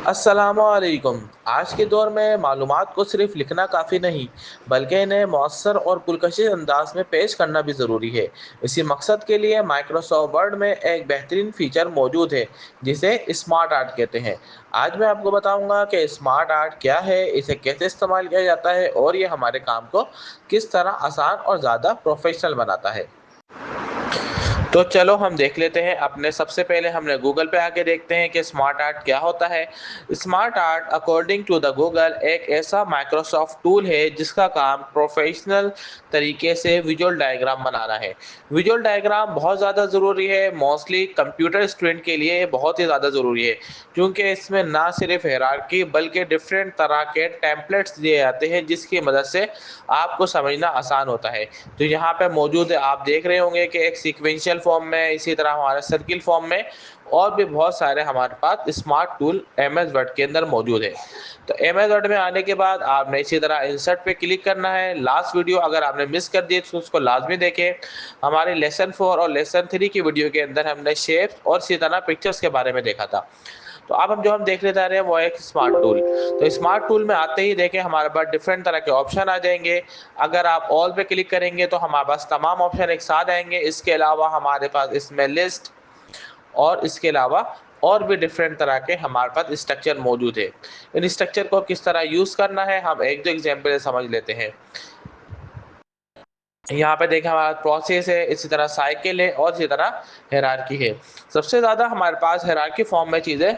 अस्सलामुअलैकुम। आज के दौर में मालूमात को सिर्फ लिखना काफ़ी नहीं, बल्कि इन्हें मौसर और पुरकशिश अंदाज में पेश करना भी ज़रूरी है। इसी मकसद के लिए माइक्रोसॉफ्ट वर्ड में एक बेहतरीन फ़ीचर मौजूद है, जिसे स्मार्ट आर्ट कहते हैं। आज मैं आपको बताऊंगा कि स्मार्ट आर्ट क्या है, इसे कैसे इस्तेमाल किया जाता है और ये हमारे काम को किस तरह आसान और ज़्यादा प्रोफेशनल बनाता है। तो चलो हम देख लेते हैं। अपने सबसे पहले हमने गूगल पे आके देखते हैं कि स्मार्ट आर्ट क्या होता है। Smart art according to the Google एक ऐसा माइक्रोसॉफ्ट टूल है जिसका काम प्रोफेशनल तरीके से विजुअल डायग्राम बनाना है। विजुअल डायग्राम बहुत ज़्यादा ज़रूरी है, मोस्टली कंप्यूटर स्टूडेंट के लिए ये बहुत ही ज़्यादा ज़रूरी है, क्योंकि इसमें ना सिर्फ हायरार्की बल्कि डिफरेंट तरह के टेम्पलेट्स दिए जाते हैं जिसकी मदद से आपको समझना आसान होता है। तो यहाँ पे मौजूद है, आप देख रहे होंगे कि एक सीक्वेंशियल फॉर्म में, इसी तरह हमारे सर्किल फॉर्म में और भी बहुत सारे हमारे पास smart tool MS Word के अंदर मौजूद है। तो एम एस वर्ड में आने के बाद आपने इसी तरह इंसर्ट पे क्लिक करना है। लास्ट वीडियो अगर आपने मिस कर दी तो उसको लाजमी देखें। हमारे लेसन 4 और लेसन 3 की वीडियो के अंदर हमने शेप्स और इसी तरह पिक्चर्स के बारे में देखा था। तो अब हम देखने जा रहे हैं वो एक स्मार्ट टूल। तो स्मार्ट टूल में आते ही देखें हमारे पास डिफरेंट तरह के ऑप्शन आ जाएंगे। अगर आप ऑल पे क्लिक करेंगे तो हमारे पास तमाम ऑप्शन एक साथ आएंगे। इसके अलावा हमारे पास इसमें लिस्ट और इसके अलावा और भी डिफरेंट तरह के हमारे पास स्ट्रक्चर मौजूद है। इन स्ट्रक्चर को किस तरह यूज करना है हम एक दो एग्जाम्पल समझ लेते हैं। यहाँ पे देखें हमारा प्रोसेस है, इसी तरह साइकिल है और इसी तरह हायरार्की है। सबसे ज़्यादा हमारे पास हायरार्की फॉर्म में चीज़ें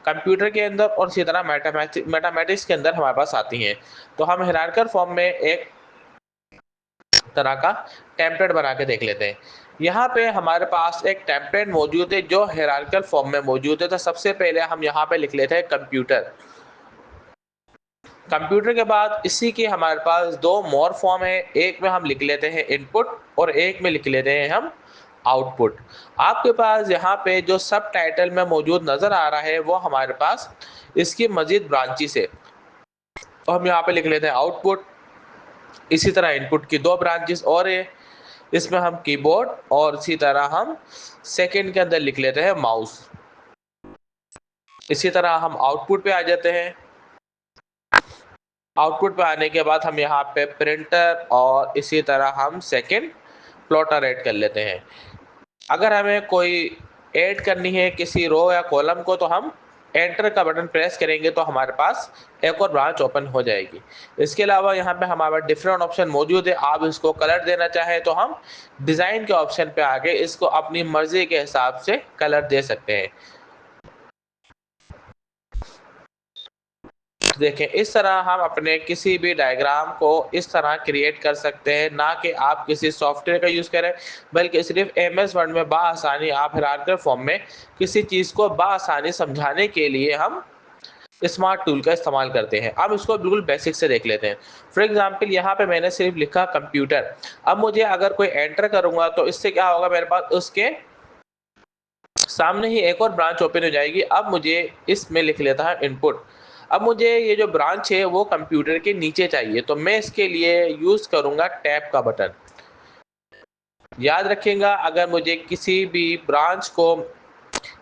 कंप्यूटर के अंदर और इसी तरह मैथमेटिक्स के अंदर हमारे पास आती हैं। तो हम हायरार्किकल फॉर्म में एक तरह का टेम्पलेट बना के देख लेते हैं। यहाँ पे हमारे पास एक टेम्पलेट मौजूद है जो हायरार्किकल फॉर्म में मौजूद है। तो सबसे पहले हम यहाँ पे लिख लेते हैं कंप्यूटर। कंप्यूटर के बाद इसी के हमारे पास दो मोर फॉर्म है, एक में हम लिख लेते हैं इनपुट और एक में लिख लेते हैं हम आउटपुट। आपके पास यहाँ पे जो सब टाइटल में मौजूद नज़र आ रहा है वो हमारे पास इसकी मजीद ब्रांचेस है। तो हम यहाँ पे लिख लेते हैं आउटपुट। इसी तरह इनपुट की दो ब्रांचेस और है, इसमें हम कीबोर्ड और इसी तरह हम सेकंड के अंदर लिख लेते हैं माउस। इसी तरह हम आउटपुट पे आ जाते हैं। आउटपुट पे आने के बाद हम यहाँ पे प्रिंटर और इसी तरह हम सेकंड प्लॉटर ऐड कर लेते हैं। अगर हमें कोई ऐड करनी है किसी रो या कॉलम को तो हम एंटर का बटन प्रेस करेंगे तो हमारे पास एक और ब्रांच ओपन हो जाएगी। इसके अलावा यहाँ पे हमारे पास डिफरेंट ऑप्शन मौजूद है। आप इसको कलर देना चाहें तो हम डिज़ाइन के ऑप्शन पे आके इसको अपनी मर्जी के हिसाब से कलर दे सकते हैं। देखें इस तरह हम अपने किसी भी डायग्राम को इस तरह क्रिएट कर सकते हैं, ना कि आप किसी सॉफ्टवेयर का यूज़ करें बल्कि सिर्फ एम एस वर्ड में बासानी आप हायरार्किकल फॉर्म में किसी चीज़ को बासानी समझाने के लिए हम स्मार्ट टूल का इस्तेमाल करते हैं। अब इसको बिल्कुल बेसिक से देख लेते हैं। फॉर एग्जांपल यहाँ पे मैंने सिर्फ लिखा कंप्यूटर। अब मुझे अगर कोई एंटर करूँगा तो इससे क्या होगा, मेरे पास उसके सामने ही एक और ब्रांच ओपन हो जाएगी। अब मुझे इसमें लिख लेता है इनपुट। अब मुझे ये जो ब्रांच है वो कंप्यूटर के नीचे चाहिए, तो मैं इसके लिए यूज़ करूँगा टैब का बटन। याद रखिएगा, अगर मुझे किसी भी ब्रांच को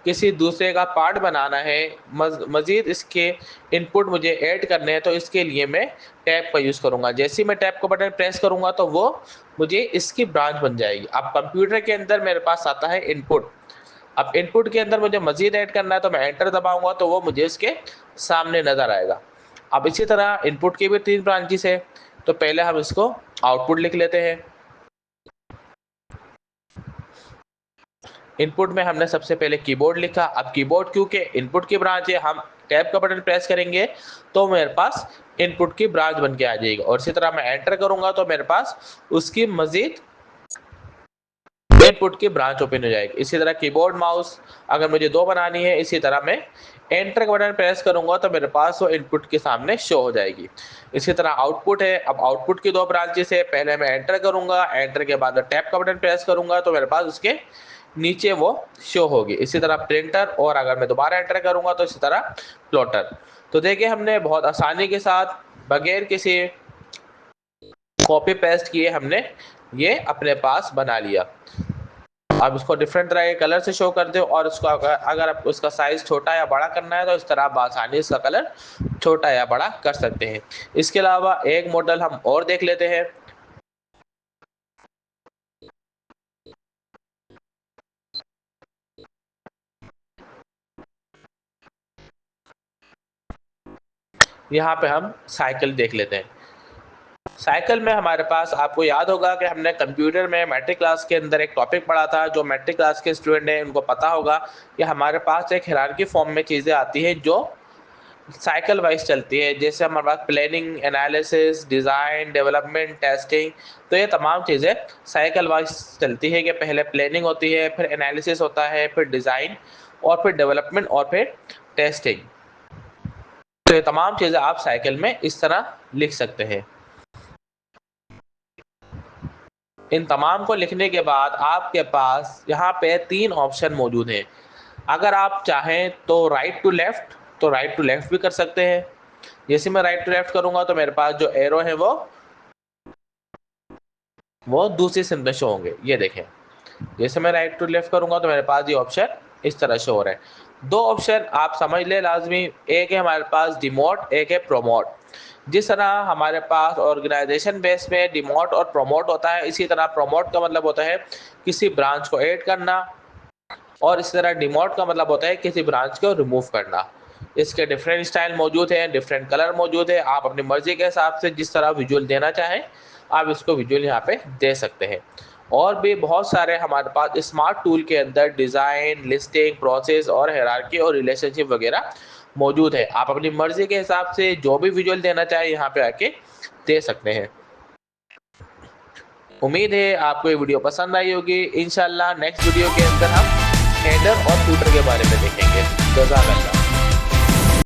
किसी दूसरे का पार्ट बनाना है, मज़ीद इसके इनपुट मुझे ऐड करने हैं, तो इसके लिए मैं टैब का यूज़ करूँगा। जैसे ही मैं टैब का बटन प्रेस करूँगा तो वो मुझे इसकी ब्रांच बन जाएगी। अब कंप्यूटर के अंदर मेरे पास आता है इनपुट। अब इनपुट के अंदर मुझे मज़ीद ऐड करना है तो मैं एंटर दबाऊँगा तो वो मुझे इसके सामने नज़र आएगा। अब इसी तरह इनपुट की भी 3 ब्रांचेस है। तो पहले हम इसको आउटपुट लिख लेते हैं। इनपुट में हमने सबसे पहले कीबोर्ड लिखा। अब कीबोर्ड क्योंकि इनपुट की ब्रांच है, हम टैब का बटन प्रेस करेंगे तो मेरे पास इनपुट की ब्रांच बन के आ जाएगी और इसी तरह मैं एंटर करूंगा तो मेरे पास उसकी मजीद इनपुट की ब्रांच ओपन हो जाएगी। इसी तरह कीबोर्ड माउस अगर मुझे दो बनानी है, इसी तरह मैं एंटर का बटन प्रेस करूंगा तो मेरे पास वो इनपुट के सामने शो हो जाएगी। इसी तरह आउटपुट है। अब आउटपुट की दो ब्रांचेस है, पहले मैं एंटर करूंगा, एंटर के बाद टैब का बटन प्रेस करूंगा तो मेरे पास उसके नीचे वो शो होगी। इसी तरह प्रिंटर और अगर मैं दोबारा एंटर करूंगा तो इसी तरह प्लॉटर। तो देखिए हमने बहुत आसानी के साथ बगैर किसी कॉपी पेस्ट किए हमने ये अपने पास बना लिया। आप इसको डिफरेंट तरह के कलर से शो कर दो, और उसको अगर आपको इसका साइज़ छोटा या बड़ा करना है तो इस तरह आप आसानी इसका कलर छोटा या बड़ा कर सकते हैं। इसके अलावा एक मॉडल हम और देख लेते हैं। यहाँ पे हम साइकिल देख लेते हैं। साइकिल में हमारे पास, आपको याद होगा कि हमने कंप्यूटर में मैट्रिक क्लास के अंदर एक टॉपिक पढ़ा था। जो मैट्रिक क्लास के स्टूडेंट हैं उनको पता होगा कि हमारे पास एक हायरार्की फॉर्म में चीज़ें आती हैं जो साइकिल वाइज चलती है। जैसे हमारे पास planning, analysis, design, development, testing, तो ये तमाम चीज़ें साइकिल वाइज चलती है कि पहले प्लानिंग होती है, फिर एनालिसिस होता है, फिर डिज़ाइन, और फिर डेवलपमेंट, और फिर टेस्टिंग। तो ये तमाम चीज़ें आप साइकिल में इस तरह लिख सकते हैं। इन तमाम को लिखने के बाद आपके पास यहाँ पे 3 ऑप्शन मौजूद हैं। अगर आप चाहें तो राइट टू लेफ़्ट, तो राइट टू लेफ़्ट भी कर सकते हैं। जैसे मैं राइट टू लेफ़्ट करूँगा तो मेरे पास जो एरो है वो दूसरी सिम में शो होंगे। ये देखें, जैसे मैं राइट टू लेफ़्ट करूँगा तो मेरे पास ये ऑप्शन इस तरह शो हो रहा है। 2 ऑप्शन आप समझ लें लाज़मी, एक है हमारे पास डिमोट, एक है प्रोमोट। जिस तरह हमारे पास ऑर्गेनाइजेशन बेस में डिमोट और प्रोमोट होता है, इसी तरह प्रोमोट का मतलब होता है किसी ब्रांच को ऐड करना, और इसी तरह डिमोट का मतलब होता है किसी ब्रांच को रिमूव करना। इसके डिफरेंट स्टाइल मौजूद हैं, डिफरेंट कलर मौजूद है। आप अपनी मर्जी के हिसाब से जिस तरह विजुअल देना चाहें आप इसको विजुअल यहाँ पे दे सकते हैं। और भी बहुत सारे हमारे पास स्मार्ट टूल के अंदर डिज़ाइन, लिस्टिंग, प्रोसेस और हायरार्की और रिलेशनशिप वगैरह मौजूद है। आप अपनी मर्जी के हिसाब से जो भी विजुअल देना चाहें यहाँ पे आके दे सकते हैं। उम्मीद है आपको ये वीडियो पसंद आई होगी। इंशाल्लाह नेक्स्ट वीडियो के अंदर हम हेडर और फूटर के बारे में देखेंगे। जज़ाकल्लाह।